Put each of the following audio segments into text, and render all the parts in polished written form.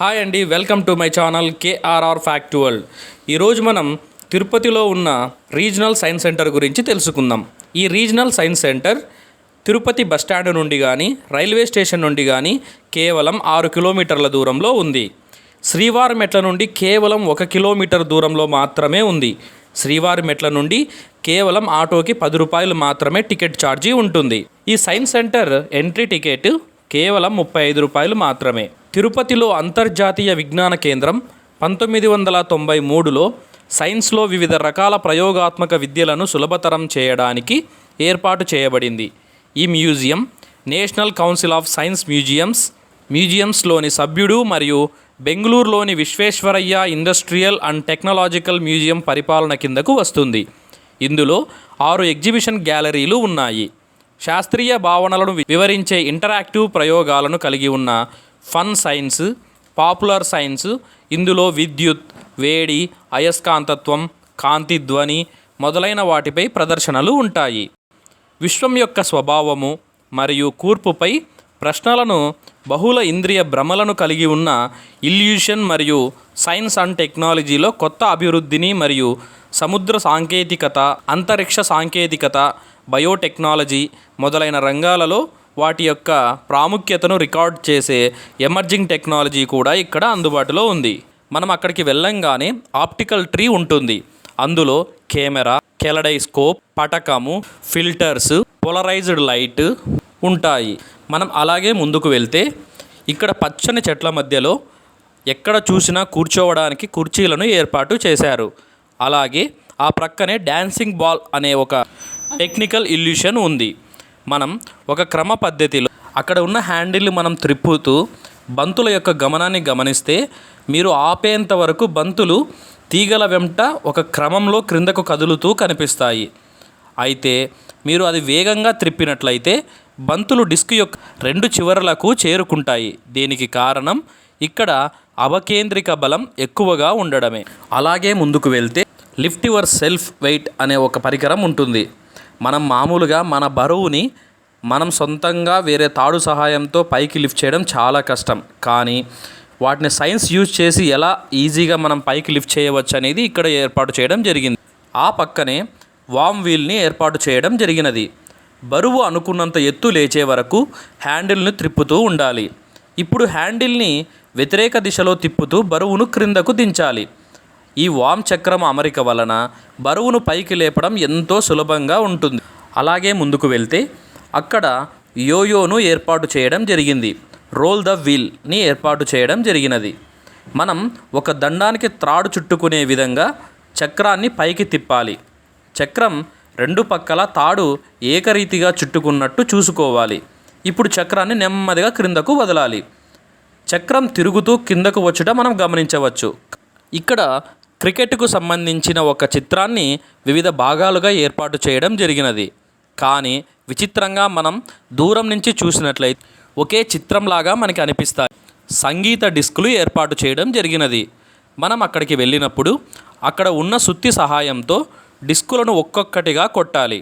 Hi అండి, welcome to my channel KRR fact world. ఈరోజు మనం తిరుపతిలో ఉన్న రీజనల్ సైన్స్ సెంటర్ గురించి తెలుసుకుందాం. ఈ regional science centre Tirupati bus stand నుండి కానీ రైల్వే స్టేషన్ నుండి కానీ కేవలం 6 కిలోమీటర్ల దూరంలో ఉంది. శ్రీవారి మెట్ల నుండి కేవలం 1 కిలోమీటర్ దూరంలో మాత్రమే ఉంది. శ్రీవారి మెట్ల నుండి కేవలం ఆటోకి 10 రూపాయలు మాత్రమే టికెట్ ఛార్జీ ఉంటుంది. ఈ సైన్స్ సెంటర్ ఎంట్రీ టికెట్ కేవలం 35 రూపాయలు మాత్రమే. తిరుపతిలో అంతర్జాతీయ విజ్ఞాన కేంద్రం 1993లో సైన్స్లో వివిధ రకాల ప్రయోగాత్మక విద్యలను సులభతరం చేయడానికి ఏర్పాటు చేయబడింది. ఈ museum national council of science మ్యూజియంస్లోని సభ్యుడు మరియు బెంగళూరులోని Visvesvaraya industrial and technological museum పరిపాలన కిందకు వస్తుంది. ఇందులో 6 ఎగ్జిబిషన్ గ్యాలరీలు ఉన్నాయి. శాస్త్రీయ భావనలను వివరించే ఇంటరాక్టివ్ ప్రయోగాలను కలిగి ఉన్న ఫన్ సైన్స్, పాపులర్ సైన్స్, ఇందులో విద్యుత్, వేడి, అయస్కాంతత్వం, కాంతి, ధ్వని మొదలైన వాటిపై ప్రదర్శనలు ఉంటాయి. విశ్వం యొక్క స్వభావము మరియు కూర్పుపై ప్రశ్నలను బహుళ ఇంద్రియ భ్రమలను కలిగి ఉన్న ఇల్యూషన్ మరియు సైన్స్ అండ్ టెక్నాలజీలో కొత్త అభివృద్ధిని మరియు సముద్ర సాంకేతికత, అంతరిక్ష సాంకేతికత, బయోటెక్నాలజీ మొదలైన రంగాలలో వాటి యొక్క ప్రాముఖ్యతను రికార్డ్ చేసే ఎమర్జింగ్ టెక్నాలజీ కూడా ఇక్కడ అందుబాటులో ఉంది. మనం అక్కడికి వెళ్ళంగానే ఆప్టికల్ ట్రీ ఉంటుంది. అందులో కెమెరా, కెలడైస్కోప్, పటకము, ఫిల్టర్స్, పోలరైజ్డ్ లైట్ ఉంటాయి. మనం అలాగే ముందుకు వెళ్తే ఇక్కడ పచ్చని చెట్ల మధ్యలో ఎక్కడ చూసినా కూర్చోవడానికి కుర్చీలను ఏర్పాటు చేశారు. అలాగే ఆ ప్రక్కనే డాన్సింగ్ బాల్ అనే ఒక టెక్నికల్ ఇల్యూషన్ ఉంది. మనం ఒక క్రమ పద్ధతిలో అక్కడ ఉన్న హ్యాండిల్ని మనం త్రిప్పుతూ బంతుల యొక్క గమనాన్ని గమనిస్తే మీరు ఆపేంత వరకు బంతులు తీగల వెంట ఒక క్రమంలో క్రిందకు కదులుతూ కనిపిస్తాయి. అయితే మీరు అది వేగంగా త్రిప్పినట్లయితే బంతులు డిస్క్ యొక్క 2 చివరలకు చేరుకుంటాయి. దీనికి కారణం ఇక్కడ అవకేంద్రిక బలం ఎక్కువగా ఉండడమే. అలాగే ముందుకు వెళ్తే లిఫ్ట్ యువర్ సెల్ఫ్ వెయిట్ అనే ఒక పరికరం ఉంటుంది. మనం మామూలుగా మన బరువుని మనం సొంతంగా వేరే తాడు సహాయంతో పైకి లిఫ్ట్ చేయడం చాలా కష్టం. కానీ వాటిని సైన్స్ యూజ్ చేసి ఎలా ఈజీగా మనం పైకి లిఫ్ట్ చేయవచ్చు అనేది ఇక్కడ ఏర్పాటు చేయడం జరిగింది. ఆ పక్కనే వామ్ వీల్ని ఏర్పాటు చేయడం జరిగినది. బరువు అనుకున్నంత ఎత్తు లేచే వరకు హ్యాండిల్ని త్రిప్పుతూ ఉండాలి. ఇప్పుడు హ్యాండిల్ని వ్యతిరేక దిశలో తిప్పుతూ బరువును క్రిందకు దించాలి. ఈ వామ్ చక్రం అమరిక వలన బరువును పైకి లేపడం ఎంతో సులభంగా ఉంటుంది. అలాగే ముందుకు వెళ్తే అక్కడ యోయోను ఏర్పాటు చేయడం జరిగింది. రోల్ ద వీల్ని ఏర్పాటు చేయడం జరిగినది. మనం ఒక దండానికి త్రాడు చుట్టుకునే విధంగా చక్రాన్ని పైకి తిప్పాలి. చక్రం 2 పక్కల తాడు ఏకరీతిగా చుట్టుకున్నట్టు చూసుకోవాలి. ఇప్పుడు చక్రాన్ని నెమ్మదిగా క్రిందకు వదలాలి. చక్రం తిరుగుతూ కిందకు వచ్చుట మనం గమనించవచ్చు. ఇక్కడ క్రికెట్కు సంబంధించిన ఒక చిత్రాన్ని వివిధ భాగాలుగా ఏర్పాటు చేయడం జరిగినది. కానీ విచిత్రంగా మనం దూరం నుంచి చూసినట్లయితే ఒకే చిత్రంలాగా మనకి అనిపిస్తాయి. సంగీత డిస్కులు ఏర్పాటు చేయడం జరిగినది. మనం అక్కడికి వెళ్ళినప్పుడు అక్కడ ఉన్న సుత్తి సహాయంతో డిస్కులను ఒక్కొక్కటిగా కొట్టాలి.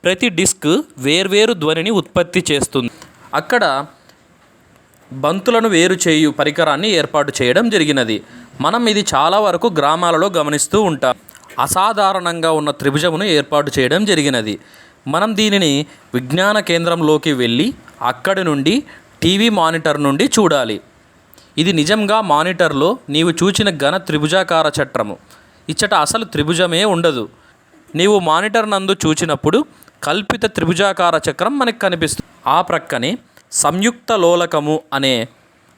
ప్రతి డిస్క్ వేర్వేరు ధ్వనిని ఉత్పత్తి చేస్తుంది. అక్కడ బంతులను వేరు చేయు పరికరాన్ని ఏర్పాటు చేయడం జరిగినది. మనం ఇది చాలా వరకు గ్రామాలలో గమనిస్తూ ఉంటాం. అసాధారణంగా ఉన్న త్రిభుజమును ఏర్పాటు చేయడం జరిగినది. మనం దీనిని విజ్ఞాన కేంద్రంలోకి వెళ్ళి అక్కడి నుండి టీవీ మానిటర్ నుండి చూడాలి. ఇది నిజంగా మానిటర్లో నీవు చూచిన ఘన త్రిభుజాకార చట్రము. ఇచ్చట అసలు త్రిభుజమే ఉండదు. నీవు మానిటర్ నందు చూచినప్పుడు కల్పిత త్రిభుజాకార చక్రం మనకు కనిపిస్తుంది. ఆ ప్రక్కనే సంయుక్త లోలకము అనే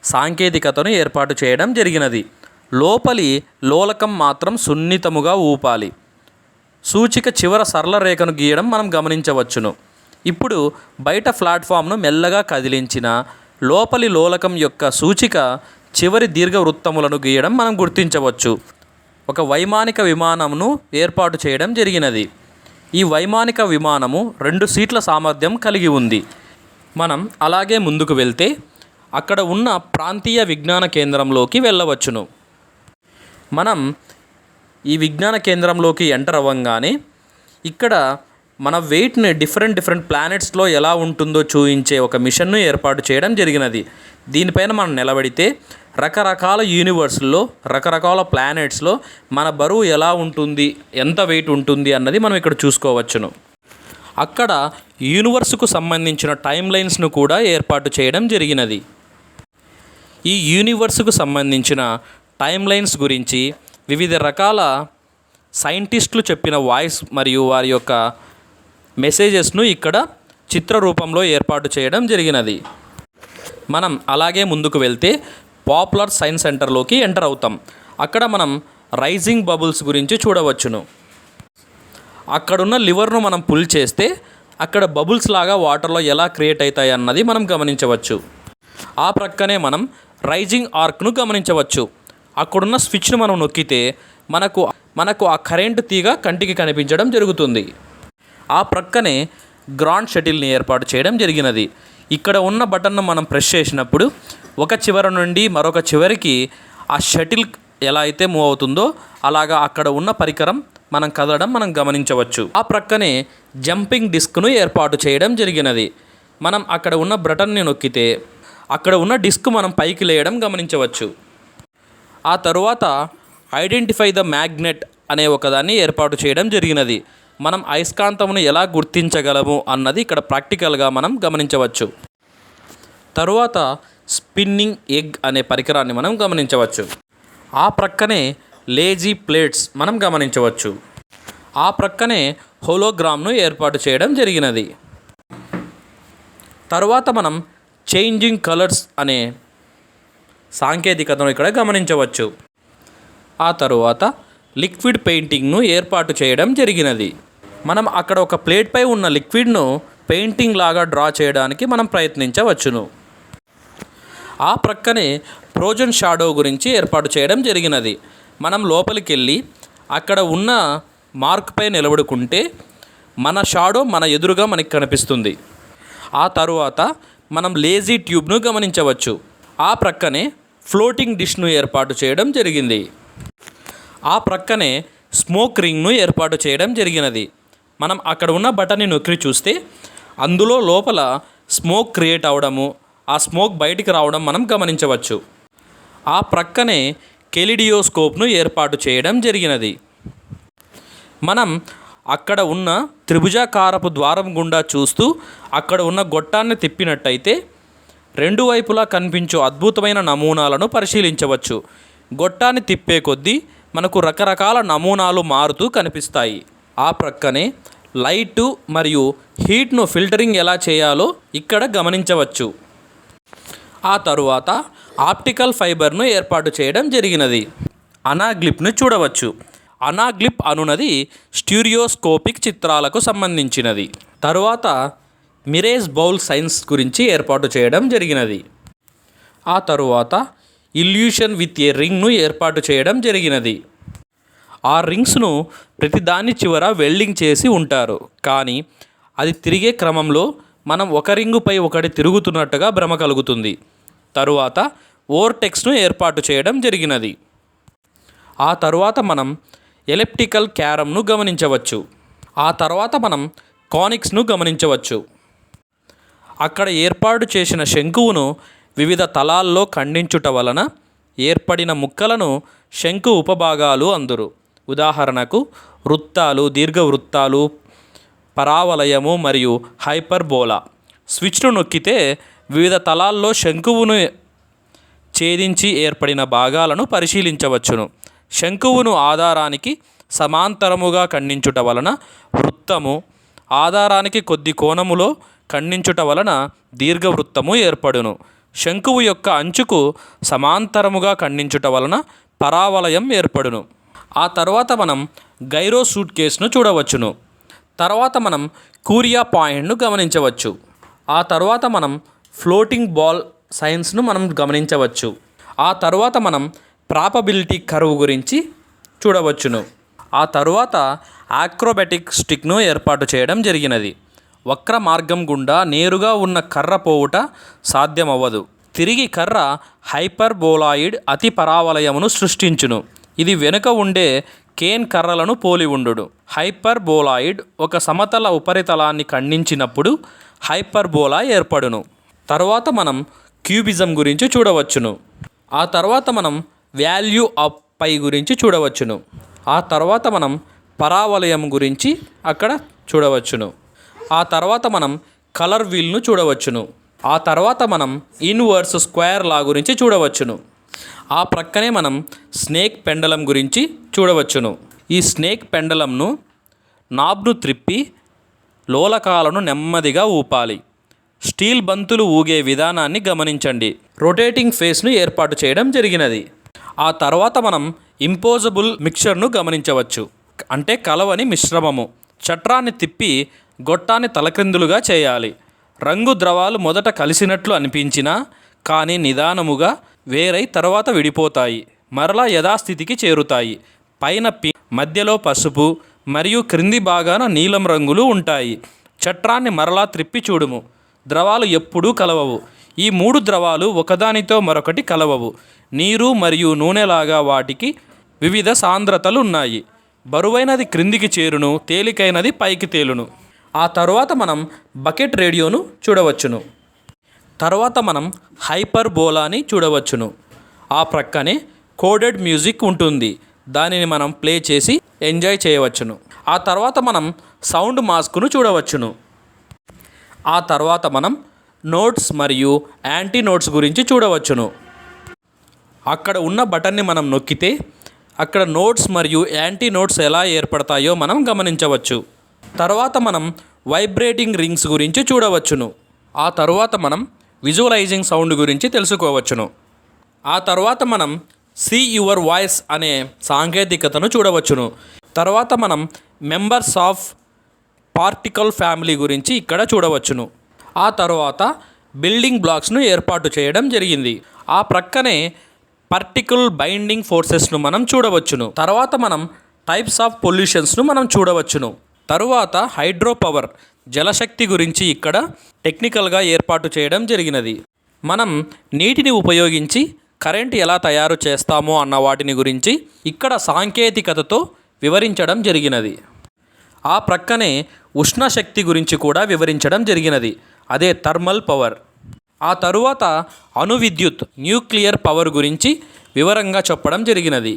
సాంకేతికతను ఏర్పాటు చేయడం జరిగినది. లోపలి లోలకం మాత్రం సున్నితముగా ఊపాలి. సూచిక చివర సరళ రేఖను గీయడం మనం గమనించవచ్చును. ఇప్పుడు బయట ప్లాట్ఫామ్ను మెల్లగా కదిలించిన లోపలి లోలకం యొక్క సూచిక చివరి దీర్ఘవృత్తములను గీయడం మనం గుర్తించవచ్చు. ఒక వైమానిక విమానమును ఏర్పాటు చేయడం జరిగినది. ఈ వైమానిక విమానము 2 సీట్ల సామర్థ్యం కలిగి ఉంది. మనం అలాగే ముందుకు వెళ్తే అక్కడ ఉన్న ప్రాంతీయ విజ్ఞాన కేంద్రంలోకి వెళ్ళవచ్చును. మనం ఈ విజ్ఞాన కేంద్రంలోకి ఎంటర్ అవ్వగానే ఇక్కడ మన వెయిట్ని డిఫరెంట్ ప్లానెట్స్లో ఎలా ఉంటుందో చూపించే ఒక మిషన్ను ఏర్పాటు చేయడం జరిగినది. దీనిపైన మనం నిలబడితే రకరకాల యూనివర్స్లో రకరకాల ప్లానెట్స్లో మన బరువు ఎలా ఉంటుంది, ఎంత వెయిట్ ఉంటుంది అన్నది మనం ఇక్కడ చూసుకోవచ్చును. అక్కడ యూనివర్స్కు సంబంధించిన టైం లైన్స్ను కూడా ఏర్పాటు చేయడం జరిగినది. ఈ యూనివర్స్కు సంబంధించిన టైం లైన్స్ గురించి వివిధ రకాల సైంటిస్టులు చెప్పిన వాయిస్ మరియు వారి యొక్క మెసేజెస్ను ఇక్కడ చిత్ర రూపంలో ఏర్పాటు చేయడం జరిగినది. మనం అలాగే ముందుకు వెళ్తే పాపులర్ సైన్స్ సెంటర్లోకి ఎంటర్ అవుతాం. అక్కడ మనం రైజింగ్ బబుల్స్ గురించి చూడవచ్చును. అక్కడున్న లివర్ను మనం పుల్ చేస్తే అక్కడ బబుల్స్ లాగా వాటర్లో ఎలా క్రియేట్ అవుతాయి అన్నది మనం గమనించవచ్చు. ఆ ప్రక్కనే మనం రైజింగ్ ఆర్క్ను గమనించవచ్చు. అక్కడున్న స్విచ్ను మనం నొక్కితే మనకు ఆ కరెంటు తీగ కంటికి కనిపించడం జరుగుతుంది. ఆ ప్రక్కనే గ్రాండ్ షటిల్ని ఏర్పాటు చేయడం జరిగినది. ఇక్కడ ఉన్న బటన్ను మనం ప్రెస్ చేసినప్పుడు ఒక చివర నుండి మరొక చివరికి ఆ షటిల్ ఎలా అయితే మూవ్ అవుతుందో అలాగా అక్కడ ఉన్న పరికరం మనం కదలడం మనం గమనించవచ్చు. ఆ ప్రక్కనే జంపింగ్ డిస్క్ను ఏర్పాటు చేయడం జరిగినది. మనం అక్కడ ఉన్న బటన్ని నొక్కితే అక్కడ ఉన్న డిస్క్ మనం పైకి లేయడం గమనించవచ్చు. ఆ తరువాత ఐడెంటిఫై ద మ్యాగ్నెట్ అనే ఒకదాన్ని ఏర్పాటు చేయడం జరిగినది. మనం అయస్కాంతమును ఎలా గుర్తించగలము అన్నది ఇక్కడ ప్రాక్టికల్గా మనం గమనించవచ్చు. తరువాత స్పిన్నింగ్ ఎగ్ అనే పరికరాన్ని మనం గమనించవచ్చు. ఆ ప్రక్కనే లేజీ ప్లేట్స్ మనం గమనించవచ్చు. ఆ ప్రక్కనే హోలోగ్రామ్ను ఏర్పాటు చేయడం జరిగినది. తరువాత మనం చేంజింగ్ కలర్స్ అనే సాంకేతికతను ఇక్కడ గమనించవచ్చు. ఆ తరువాత లిక్విడ్ పెయింటింగ్ను ఏర్పాటు చేయడం జరిగినది. మనం అక్కడ ఒక ప్లేట్పై ఉన్న లిక్విడ్ను పెయింటింగ్ లాగా డ్రా చేయడానికి మనం ప్రయత్నించవచ్చును. ఆ ప్రక్కనే ఫ్రోజన్ షాడో గురించి ఏర్పాటు చేయడం జరిగినది. మనం లోపలికి వెళ్ళి అక్కడ ఉన్న మార్క్పై నిలబడుకుంటే మన షాడో మన ఎదురుగా మనకి కనిపిస్తుంది. ఆ తరువాత మనం లేజీ ట్యూబ్ను గమనించవచ్చు. ఆ ప్రక్కనే ఫ్లోటింగ్ డిష్ను ఏర్పాటు చేయడం జరిగింది. ఆ ప్రక్కనే స్మోక్ రింగ్ను ఏర్పాటు చేయడం జరిగినది. మనం అక్కడ ఉన్న బటన్ని నొక్కి చూస్తే అందులో లోపల స్మోక్ క్రియేట్ అవడము, ఆ స్మోక్ బయటికి రావడం మనం గమనించవచ్చు. ఆ ప్రక్కనే కెలిడియోస్కోప్ను ఏర్పాటు చేయడం జరిగినది. మనం అక్కడ ఉన్న త్రిభుజాకారపు ద్వారం గుండా చూస్తూ అక్కడ ఉన్న గొట్టాన్ని తిప్పినట్టయితే రెండు వైపులా కనిపించే అద్భుతమైన నమూనాలను పరిశీలించవచ్చు. గొట్టాన్ని తిప్పే కొద్దీ మనకు రకరకాల నమూనాలు మారుతూ కనిపిస్తాయి. ఆ ప్రక్కనే లైటు మరియు హీట్ను ఫిల్టరింగ్ ఎలా చేయాలో ఇక్కడ గమనించవచ్చు. ఆ తరువాత ఆప్టికల్ ఫైబర్ను ఏర్పాటు చేయడం జరిగినది. అనాగ్లిప్ను చూడవచ్చు. అనాగ్లిప్ అనునది స్టీరియోస్కోపిక్ చిత్రాలకు సంబంధించినది. తరువాత మిరేజ్ బౌల్ సైన్స్ గురించి ఏర్పాటు చేయడం జరిగినది. ఆ తరువాత ఇల్యూషన్ విత్ ఏ రింగ్ను ఏర్పాటు చేయడం జరిగినది. ఆ రింగ్స్ను ప్రతిదాని చివర వెల్డింగ్ చేసి ఉంటారు, కానీ అది తిరిగే క్రమంలో మనం ఒక రింగుపై ఒకటి తిరుగుతున్నట్టుగా భ్రమ కలుగుతుంది. తరువాత ఓర్టెక్స్ను ఏర్పాటు చేయడం జరిగినది. ఆ తరువాత మనం ఎలిప్టికల్ క్యారమ్ను గమనించవచ్చు. ఆ తర్వాత మనం కానిక్స్ను గమనించవచ్చు. అక్కడ ఏర్పాటు చేసిన శంకువును వివిధ తలాల్లో ఖండించుట వలన ఏర్పడిన ముక్కలను శంకు ఉపభాగాలు అందురు. ఉదాహరణకు వృత్తాలు, దీర్ఘవృత్తాలు, పరావలయము మరియు హైపర్బోలా. స్విచ్ను నొక్కితే వివిధ తలాల్లో శంకువును ఛేదించి ఏర్పడిన భాగాలను పరిశీలించవచ్చును. శంకువును ఆధారానికి సమాంతరముగా ఖండించుట వలన వృత్తము, ఆధారానికి కొద్ది కోణములో ఖండించుట వలన దీర్ఘవృత్తము ఏర్పడును. శంకువు యొక్క అంచుకు సమాంతరముగా ఖండించుట వలన పరావలయం ఏర్పడును. ఆ తర్వాత మనం గైరో సూట్ కేసును చూడవచ్చును. తర్వాత మనం కూరియా పాయింట్ను గమనించవచ్చు. ఆ తర్వాత మనం ఫ్లోటింగ్ బాల్ సైన్స్ను మనం గమనించవచ్చు. ఆ తర్వాత మనం ప్రాబబిలిటీ కర్వ్ గురించి చూడవచ్చును. ఆ తరువాత ఆక్రోబాటిక్ స్టిక్ను ఏర్పాటు చేయడం జరిగినది. వక్ర మార్గం గుండా నేరుగా ఉన్న కర్ర పోవుట సాధ్యమవ్వదు. తిరిగి కర్ర హైపర్బోలాయిడ్ అతి పరావలయమును సృష్టించును. ఇది వెనుక ఉండే కేన్ కర్రలను పోలి ఉండును. హైపర్బోలాయిడ్ ఒక సమతల ఉపరితలాన్ని ఖండించినప్పుడు హైపర్బోలా ఏర్పడును. తర్వాత మనం క్యూబిజం గురించి చూడవచ్చును. ఆ తర్వాత మనం వాల్యూ ఆఫ్ పై గురించి చూడవచ్చును. ఆ తర్వాత మనం పరావలయం గురించి అక్కడ చూడవచ్చును. ఆ తర్వాత మనం కలర్ వీల్ను చూడవచ్చును. ఆ తర్వాత మనం ఇన్వర్స్ స్క్వేర్ లా గురించి చూడవచ్చును. ఆ ప్రక్కనే మనం స్నేక్ పెండలం గురించి చూడవచ్చును. ఈ స్నేక్ పెండలంను నాబ్ను త్రిప్పి లోలకాలను నెమ్మదిగా ఊపాలి. స్టీల్ బంతులు ఊగే విధానాన్ని గమనించండి. రొటేటింగ్ ఫేస్ను ఏర్పాటు చేయడం జరిగినది. ఆ తర్వాత మనం ఇంపోజబుల్ మిక్చర్ను గమనించవచ్చు. అంటే కలవని మిశ్రమము. చట్రాన్ని తిప్పి గొట్టాన్ని తలక్రిందులుగా చేయాలి. రంగు ద్రవాలు మొదట కలిసినట్లు అనిపించినా కానీ నిదానముగా వేరై తర్వాత విడిపోతాయి. మరలా యథాస్థితికి చేరుతాయి. పైన మధ్యలో పసుపు మరియు క్రింది భాగాన నీలం రంగులు ఉంటాయి. చట్రాన్ని మరలా త్రిప్పి చూడుము. ద్రవాలు ఎప్పుడూ కలవవు. ఈ 3 ద్రవాలు ఒకదానితో మరొకటి కలవవు. నీరు మరియు నూనెలాగా వాటికి వివిధ సాంద్రతలు ఉన్నాయి. బరువైనది క్రిందికి చేరును, తేలికైనది పైకి తేలును. ఆ తర్వాత మనం బకెట్ రేడియోను చూడవచ్చును. తర్వాత మనం హైపర్బోలాని చూడవచ్చును. ఆ ప్రక్కనే కోడెడ్ మ్యూజిక్ ఉంటుంది. దానిని మనం ప్లే చేసి ఎంజాయ్ చేయవచ్చును. ఆ తర్వాత మనం సౌండ్ మాస్క్ను చూడవచ్చును. ఆ తర్వాత మనం నోట్స్ మరియు యాంటీ నోట్స్ గురించి చూడవచ్చును. అక్కడ ఉన్న బటన్ని మనం నొక్కితే అక్కడ నోట్స్ మరియు యాంటీ నోట్స్ ఎలా ఏర్పడతాయో మనం గమనించవచ్చు. తర్వాత మనం వైబ్రేటింగ్ రింగ్స్ గురించి చూడవచ్చును. ఆ తర్వాత మనం విజువలైజింగ్ సౌండ్ గురించి తెలుసుకోవచ్చును. ఆ తర్వాత మనం సీ యువర్ వాయిస్ అనే సాంకేతికతను చూడవచ్చును. తర్వాత మనం మెంబర్స్ ఆఫ్ పార్టికల్ ఫ్యామిలీ గురించి ఇక్కడ చూడవచ్చును. ఆ తర్వాత బిల్డింగ్ బ్లాక్స్ను ఏర్పాటు చేయడం జరిగింది. ఆ ప్రక్కనే పార్టికల్ బైండింగ్ ఫోర్సెస్ను మనం చూడవచ్చును. తర్వాత మనం టైప్స్ ఆఫ్ పొల్యూషన్స్ను మనం చూడవచ్చును. తరువాత హైడ్రో పవర్ జలశక్తి గురించి ఇక్కడ టెక్నికల్గా ఏర్పాటు చేయడం జరిగినది. మనం నీటిని ఉపయోగించి కరెంట్ ఎలా తయారు చేస్తామో అన్న వాటిని గురించి ఇక్కడ సాంకేతికతతో వివరించడం జరిగినది. ఆ ప్రక్కనే ఉష్ణశక్తి గురించి కూడా వివరించడం జరిగినది. అదే థర్మల్ పవర్. ఆ తరువాత అణు విద్యుత్ న్యూక్లియర్ పవర్ గురించి వివరంగా చెప్పడం జరిగినది.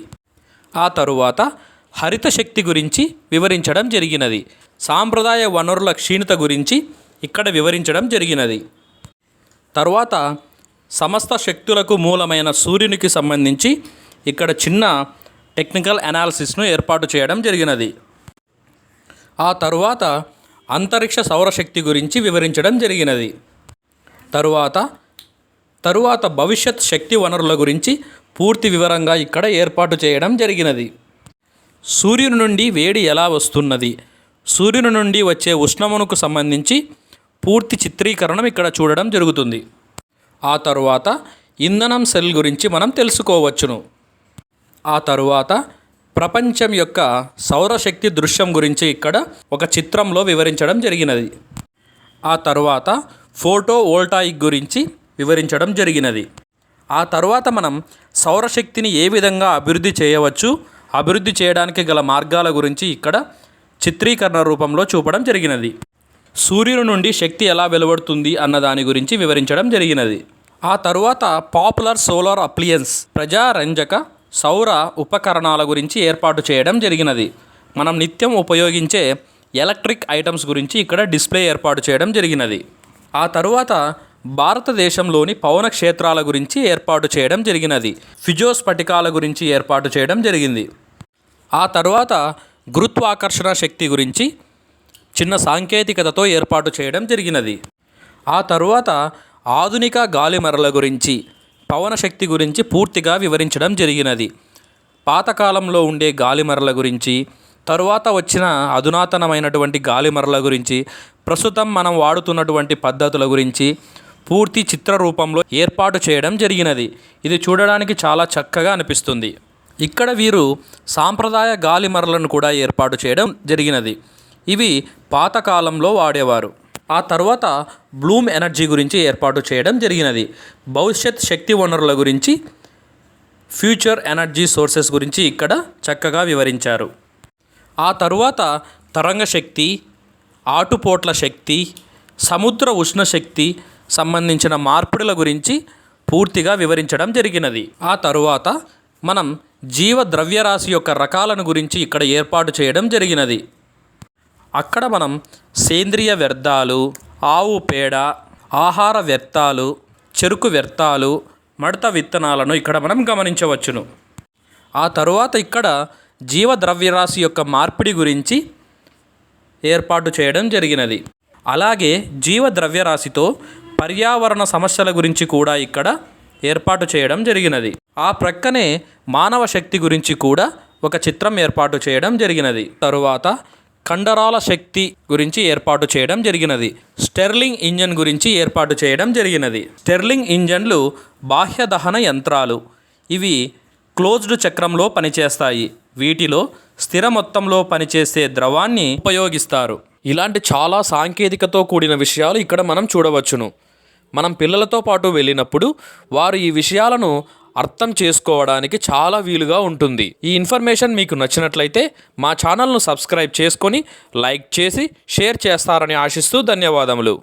ఆ తరువాత హరిత శక్తి గురించి వివరించడం జరిగినది. సాంప్రదాయ వనరుల క్షీణత గురించి ఇక్కడ వివరించడం జరిగినది. తర్వాత సమస్త శక్తులకు మూలమైన సూర్యునికి సంబంధించి ఇక్కడ చిన్న టెక్నికల్ అనాలిసిస్ను ఏర్పాటు చేయడం జరిగినది. ఆ తరువాత అంతరిక్ష సౌరశక్తి గురించి వివరించడం జరిగినది. తరువాత భవిష్యత్ శక్తి వనరుల గురించి పూర్తి వివరంగా ఇక్కడ ఏర్పాటు చేయడం జరిగినది. సూర్యుని నుండి వేడి ఎలా వస్తున్నది, సూర్యుని నుండి వచ్చే ఉష్ణమునకు సంబంధించి పూర్తి చిత్రీకరణం ఇక్కడ చూడడం జరుగుతుంది. ఆ తరువాత ఇంధనం సెల్ గురించి మనం తెలుసుకోవచ్చును. ఆ తరువాత ప్రపంచం యొక్క సౌరశక్తి దృశ్యం గురించి ఇక్కడ ఒక చిత్రంలో వివరించడం జరిగినది. ఆ తరువాత ఫోటో వోల్టాయిక్ గురించి వివరించడం జరిగినది. ఆ తరువాత మనం సౌరశక్తిని ఏ విధంగా అభివృద్ధి చేయవచ్చు, అభివృద్ధి చేయడానికి గల మార్గాల గురించి ఇక్కడ చిత్రీకరణ రూపంలో చూపడం జరిగినది. సూర్యుని నుండి శక్తి ఎలా వెలువడుతుంది అన్న దాని గురించి వివరించడం జరిగినది. ఆ తరువాత పాపులర్ సోలార్ అప్లియన్స్ ప్రజారంజక సౌర ఉపకరణాల గురించి ఏర్పాటు చేయడం జరిగినది. మనం నిత్యం ఉపయోగించే ఎలక్ట్రిక్ ఐటమ్స్ గురించి ఇక్కడ డిస్ప్లే ఏర్పాటు చేయడం జరిగినది. ఆ తరువాత భారతదేశంలోని పవన క్షేత్రాల గురించి ఏర్పాటు చేయడం జరిగినది. ఫిజోస్ఫటికాల గురించి ఏర్పాటు చేయడం జరిగింది. ఆ తరువాత గురుత్వాకర్షణ శక్తి గురించి చిన్న సాంకేతికతతో ఏర్పాటు చేయడం జరిగినది. ఆ తరువాత ఆధునిక గాలిమరల గురించి పవన శక్తి గురించి పూర్తిగా వివరించడం జరిగినది. పాతకాలంలో ఉండే గాలిమరల గురించి, తరువాత వచ్చిన అధునాతనమైనటువంటి గాలిమరల గురించి, ప్రస్తుతం మనం వాడుతున్నటువంటి పద్ధతుల గురించి పూర్తి చిత్ర రూపంలో ఏర్పాటు చేయడం జరిగినది. ఇది చూడడానికి చాలా చక్కగా అనిపిస్తుంది. ఇక్కడ వీరు సాంప్రదాయ గాలిమరలను కూడా ఏర్పాటు చేయడం జరిగినది. ఇవి పాతకాలంలో వాడేవారు. ఆ తర్వాత బ్లూమ్ ఎనర్జీ గురించి ఏర్పాటు చేయడం జరిగినది. భవిష్యత్ శక్తి వనరుల గురించి ఫ్యూచర్ ఎనర్జీ సోర్సెస్ గురించి ఇక్కడ చక్కగా వివరించారు. ఆ తరువాత తరంగ శక్తి, ఆటుపోట్ల శక్తి, సముద్ర ఉష్ణ శక్తి సంబంధించిన మార్పిడుల గురించి పూర్తిగా వివరించడం జరిగినది. ఆ తరువాత మనం జీవ ద్రవ్యరాశి యొక్క రకాలను గురించి ఇక్కడ ఏర్పాటు చేయడం జరిగినది. అక్కడ మనం సేంద్రియ వ్యర్థాలు, ఆవు పేడ, ఆహార వ్యర్థాలు, చెరుకు వ్యర్థాలు, మడత విత్తనాలను ఇక్కడ మనం గమనించవచ్చును. ఆ తరువాత ఇక్కడ జీవ ద్రవ్యరాశి యొక్క మార్పిడి గురించి ఏర్పాటు చేయడం జరిగినది. అలాగే జీవ ద్రవ్యరాశితో పర్యావరణ సమస్యల గురించి కూడా ఇక్కడ ఏర్పాటు చేయడం జరిగినది. ఆ ప్రక్కనే మానవ శక్తి గురించి కూడా ఒక చిత్రం ఏర్పాటు చేయడం జరిగినది. తరువాత కండరాల శక్తి గురించి ఏర్పాటు చేయడం జరిగినది. స్టెర్లింగ్ ఇంజన్ గురించి ఏర్పాటు చేయడం జరిగినది. స్టెర్లింగ్ ఇంజన్లు బాహ్య దహన యంత్రాలు. ఇవి క్లోజ్డ్ చక్రంలో పనిచేస్తాయి. వీటిలో స్థిర మొత్తంలో పనిచేసే ద్రవాన్ని ఉపయోగిస్తారు. ఇలాంటి చాలా సాంకేతికతో కూడిన విషయాలు ఇక్కడ మనం చూడవచ్చును. మనం పిల్లలతో పాటు వెళ్ళినప్పుడు వారు ఈ విషయాలను అర్థం చేసుకోవడానికి చాలా వీలుగా ఉంటుంది. ఈ ఇన్ఫర్మేషన్ మీకు నచ్చినట్లయితే మా ఛానల్ను సబ్స్క్రైబ్ చేసుకొని లైక్ చేసి షేర్ చేస్తారని ఆశిస్తూ ధన్యవాదములు.